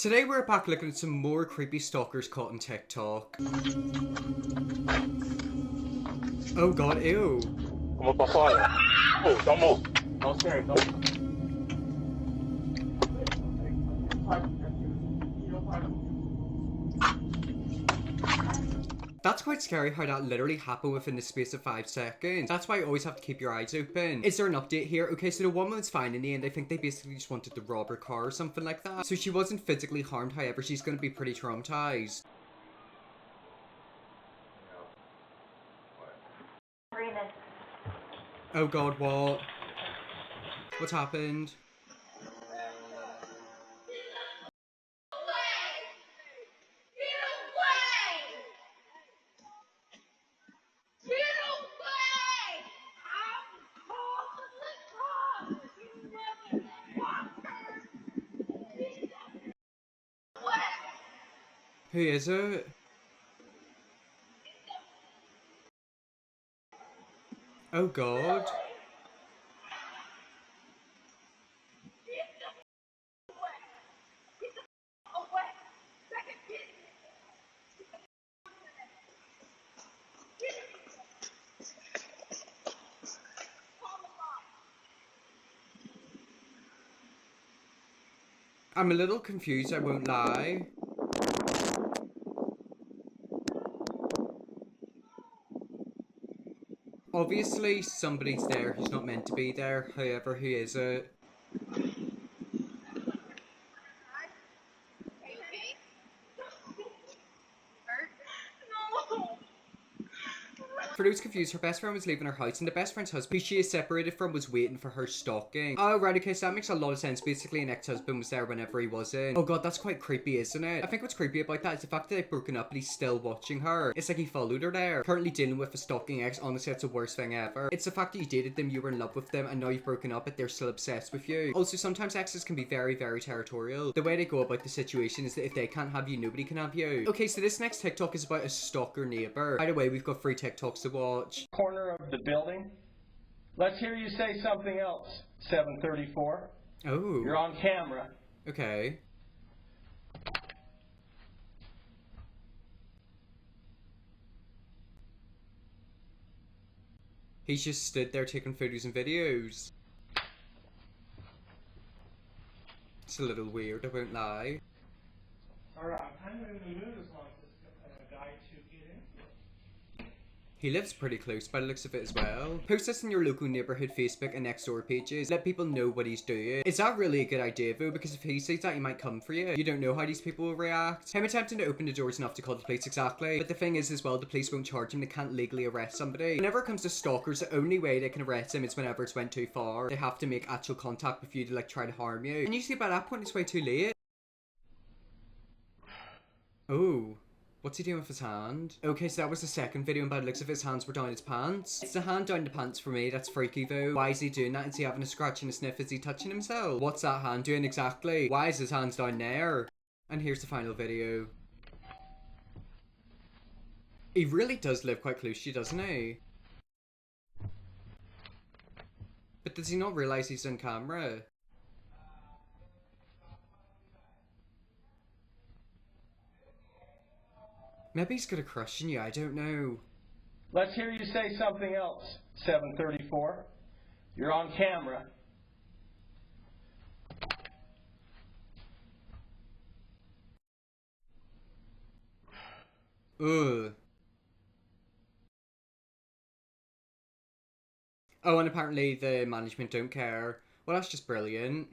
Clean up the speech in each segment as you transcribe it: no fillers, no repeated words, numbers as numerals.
Today we're back looking at some more creepy stalkers caught on TikTok. Oh god, ew. Como passou, olha. Oh, don't move. Don't scare him, don't. That's quite scary how that literally happened within the space of 5 seconds. That's why you always have to keep your eyes open. Is there an update here? Okay, so the woman's fine in the end. I think they basically just wanted to rob her car or something like that. So she wasn't physically harmed, however, she's going to be pretty traumatized. Oh god, what? What's happened? Who is it? Oh god. I'm a little confused, I won't lie. Obviously, somebody's there who's not meant to be there. However, who is it? For those confused, her best friend was leaving her house and the best friend's husband, who she is separated from, was waiting for her stalking. Oh right, okay, so that makes a lot of sense. Basically an ex-husband was there whenever he wasn't. Oh god, that's quite creepy, isn't it? I think what's creepy about that is the fact that they've broken up and he's still watching her. It's like he followed her there. Currently dealing with a stalking ex, honestly that's the worst thing ever. It's the fact that you dated them, you were in love with them, and now you've broken up but they're still obsessed with you. Also, sometimes exes can be very, very territorial. The way they go about the situation is that if they can't have you, nobody can have you. Okay, so this next TikTok is about a stalker neighbor. By the way, we've got 3 TikToks to watch. Corner of the building. Let's hear you say something else. 734. Oh. You're on camera. Okay. He's just stood there taking photos and videos. It's a little weird, I won't lie. Alright, I'm kind of in the mood as long as this guy to get into it. He lives pretty close by the looks of it as well. Post this in your local neighborhood Facebook and next door pages. Let people know what he's doing. Is that really a good idea though? Because if he sees that, he might come for you. You don't know how these people will react. Him attempting to open the doors enough to call the police, exactly. But the thing is as well, the police won't charge him. They can't legally arrest somebody. Whenever it comes to stalkers, the only way they can arrest him is whenever it's went too far. They have to make actual contact with you to like try to harm you. And usually by that point it's way too late. Oh. What's he doing with his hand? Okay, so that was the second video and by the looks of his hands were down his pants. It's the hand down the pants for me, that's freaky though. Why is he doing that? Is he having a scratch and a sniff? Is he touching himself? What's that hand doing exactly? Why is his hands down there? And here's the final video. He really does live quite close to you, doesn't he? But does he not realise he's on camera? Maybe he's got a crush on you, I don't know. Let's hear you say something else. 734. You're on camera. Ugh. Oh, and apparently the management don't care. Well, that's just brilliant.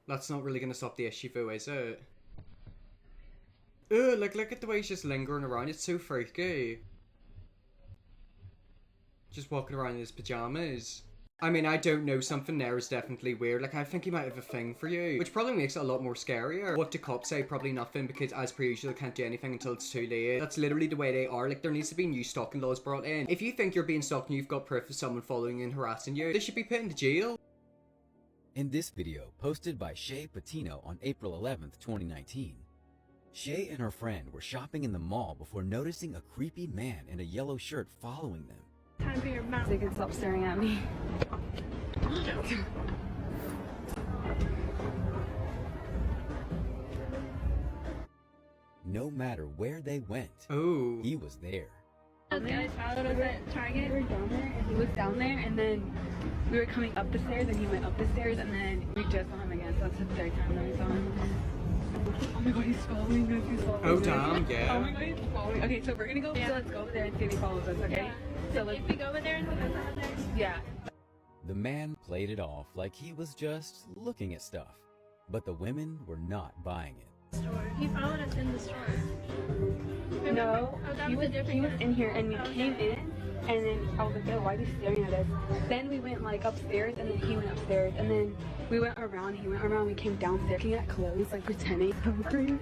That's not really going to stop the issue though, is it? Ugh, like look at the way he's just lingering around. It's so freaky. Just walking around in his pajamas. I mean, I don't know, something there is definitely weird. Like, I think he might have a thing for you. Which probably makes it a lot more scarier. What do cops say? Probably nothing, because as per usual, they can't do anything until it's too late. That's literally the way they are. Like, there needs to be new stalking laws brought in. If you think you're being stalked and you've got proof of someone following and harassing you, they should be put into jail. In this video, posted by Shay Patino on April 11th, 2019, Shay and her friend were shopping in the mall before noticing a creepy man in a yellow shirt following them. Time for your mouth. They can stop staring at me. no matter where they went, Oh. he was there. I followed us at Target. We were down there, and he was down there, and then we were coming up the stairs, and he went up the stairs, and then we just saw him again. So that's the third time that we saw him. Oh my god, he's following us. He's following Oh us. damn, yeah. Oh my god, he's following. Okay, so we're gonna go. Yeah. So let's go over there and see if he follows us. Okay. So let's If we go over there and look over there. Yeah. The man played it off like he was just looking at stuff, but the women were not buying it. Store. He followed us in the store. No, Oh, that he was a was different he was guy. in here, and we came in, and then I was like, "Yo, why are you staring at us?" Then we went like upstairs, and then he went upstairs, and then we went around. He went around. We came downstairs, looking at clothes, like pretending. So crazy.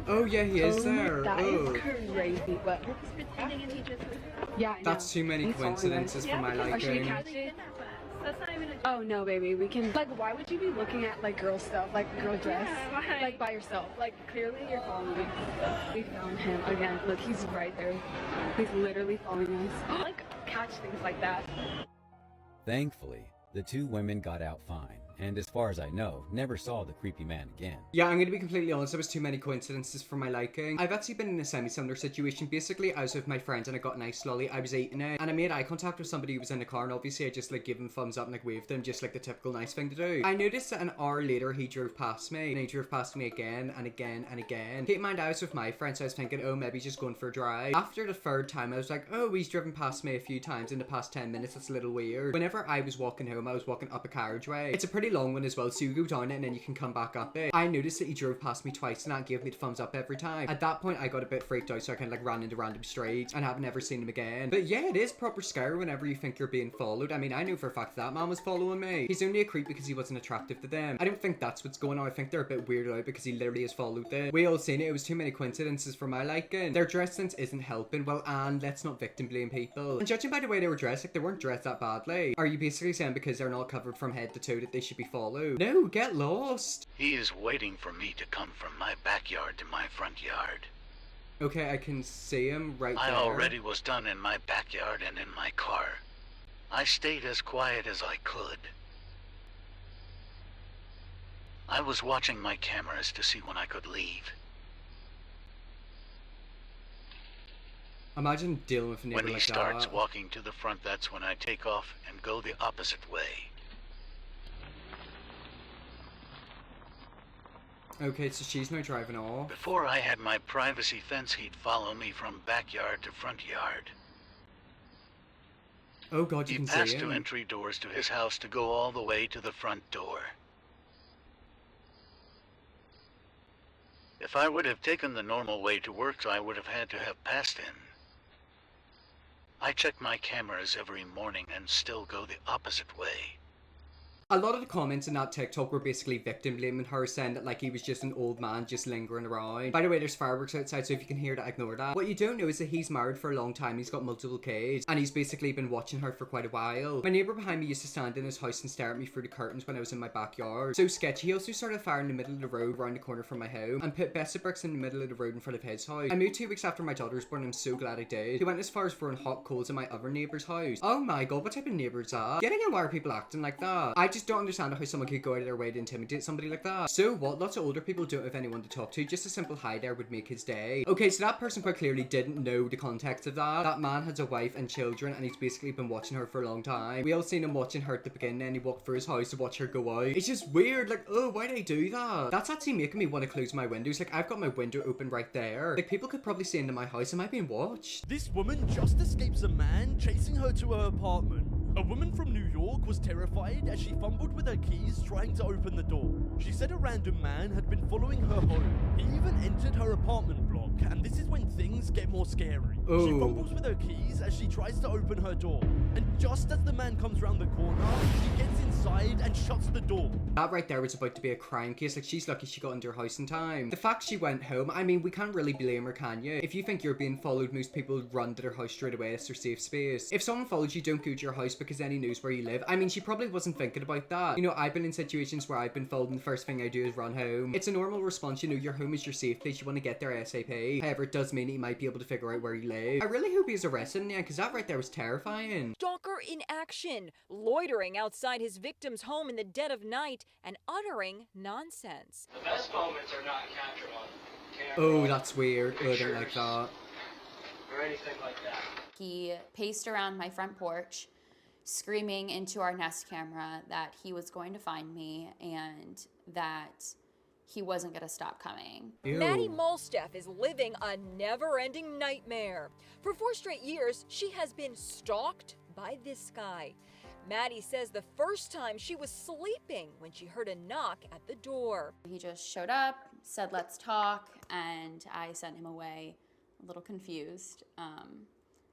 Oh yeah, he is Oh, there. That Oh. is crazy. But Just pretending and he just was. yeah, I know. That's too many He's following us. coincidences for my Or should we liking. catch it? In that class. That's not even a joke. Oh no, baby, we can. Like, why would you be looking at like girl stuff, like girl dress, Yeah, why? like by yourself? Like clearly you're following us. We found him again. Look, he's right there. He's literally following us. I like catch things like that. Thankfully, the two women got out fine, and as far as I know, never saw the creepy man again. Yeah, I'm gonna be completely honest, there was too many coincidences for my liking. I've actually been in a semi-similar situation. Basically, I was with my friends and I got an ice lolly, I was eating it, and I made eye contact with somebody who was in the car, and obviously I just like gave him thumbs up and like waved him, just like the typical nice thing to do. I noticed that an hour later he drove past me, and he drove past me again and again and again. Keep in mind, I was with my friends, so I was thinking, oh, maybe he's just going for a drive. After the third time, I was like, oh, he's driven past me a few times in the past 10 minutes, that's a little weird. Whenever I was walking home, I was walking up a carriageway. It's a pretty long one as well, so you go down it and then you can come back up it. I noticed that he drove past me twice and that gave me the thumbs up every time. At that point I got a bit freaked out, so I kind of like ran into random streets and have never seen him again. But yeah, it is proper scary whenever you think you're being followed. I mean, I knew for a fact that man was following me. He's only a creep because he wasn't attractive to them. I don't think that's what's going on. I think they're a bit weirded out because he literally has followed them. We all seen it. It was too many coincidences for my liking. Their dress sense isn't helping. Well, and let's not victim blame people. And judging by the way they were dressed, like they weren't dressed that badly. Are you basically saying because they're not covered from head to toe that they should be followed? No, get lost. He is waiting for me to come from my backyard to my front yard. Okay, I can see him right I there. already was done in my backyard and in my car. I stayed as quiet as I could. I was watching my cameras to see when I could leave. Imagine dealing with a neighbor When he like starts that. walking to the front, that's when I take off and go the opposite way. Okay, so she's now driving off. Before I had my privacy fence, he'd follow me from backyard to front yard. Oh god, you He can passed see two him. entry doors to his house to go all the way to the front door. If I would have taken the normal way to work, I would have had to have passed in. I check my cameras every morning and still go the opposite way. A lot of the comments in that TikTok were basically victim blaming her, saying that like he was just an old man just lingering around. By the way, there's fireworks outside, so if you can hear that, ignore that. What you don't know is that he's married for a long time, he's got multiple kids, and he's basically been watching her for quite a while. My neighbour behind me used to stand in his house and stare at me through the curtains when I was in my backyard. So sketchy. He also started a fire in the middle of the road around the corner from my home, and put best of bricks in the middle of the road in front of his house. I moved 2 weeks after my daughter was born, and I'm so glad I did. He went as far as throwing hot coals in my other neighbour's house. Oh my god, what type of neighbour is that? Getting in, why are people acting like that? I just don't understand how someone could go out of their way to intimidate somebody like that. So what? Lots of older people don't have anyone to talk to. Just a simple hi there would make his day. Okay, so that person quite clearly didn't know the context of that. That man has a wife and children, and he's basically been watching her for a long time. We all seen him watching her at the beginning, and he walked through his house to watch her go out. It's just weird. Like, oh, why'd I do that? That's actually making me want to close my windows. Like, I've got my window open right there. Like, people could probably see into my house. Am I being watched? This woman just escapes a man chasing her to her apartment. A woman from New York was terrified as she fumbled with her keys trying to open the door. She said a random man had been following her home. He even entered her apartment block, and this is when things get more scary. She Oh. fumbles with her keys as she tries to open her door. And just as the man comes round the corner, she gets inside and shuts the door. That right there was about to be a crime case. Like, she's lucky she got into her house in time. The fact she went home, I mean, we can't really blame her, can you? If you think you're being followed, most people run to their house straight away. It's their safe space. If someone follows you, don't go to your house because then he knows where you live. I mean, she probably wasn't thinking about that. You know, I've been in situations where I've been followed and the first thing I do is run home. It's a normal response, you know, your home is your safe place. You want to get there ASAP. However, it does mean he might be able to figure out where you live. I really hope he's arrested in the end, because that right there was terrifying. Stalker in action, loitering outside his victim's home in the dead of night and uttering nonsense. The best moments are not captured on Oh, that's weird. Oh, I don't like that. or anything like that. He paced around my front porch, screaming into our Nest camera that he was going to find me and that he wasn't going to stop coming. Ew. Maddie Malstaff is living a never-ending nightmare. For 4 straight years, she has been stalked by this guy. Maddie says the first time she was sleeping when she heard a knock at the door. He just showed up, said, "Let's talk," and I sent him away a little confused.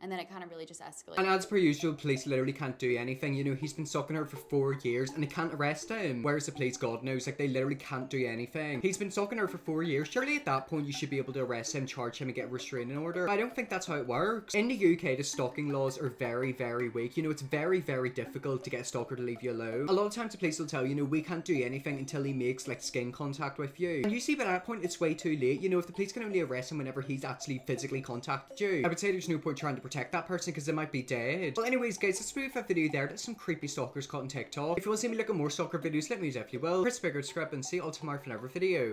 And then it kind of really just escalated. And as per usual, police literally can't do anything. You know, he's been stalking her for 4 years and they can't arrest him. Whereas the police, God knows, like, they literally can't do anything. He's been stalking her for 4 years. Surely at that point you should be able to arrest him, charge him and get a restraining order. I don't think that's how it works. In the UK, the stalking laws are very, very weak. You know, it's very, very difficult to get a stalker to leave you alone. A lot of times the police will tell you, you know, we can't do anything until he makes, like, skin contact with you. And usually by that point, it's way too late. You know, if the police can only arrest him whenever he's actually physically contacted you, I would say there's no point trying to protect that person because they might be dead. Well, anyways, guys, let's move that video there. That's some creepy stalkers caught on TikTok. If you want to see me look at more stalker videos, let me know if you will. Press bigger, subscribe, and see you all tomorrow for another video.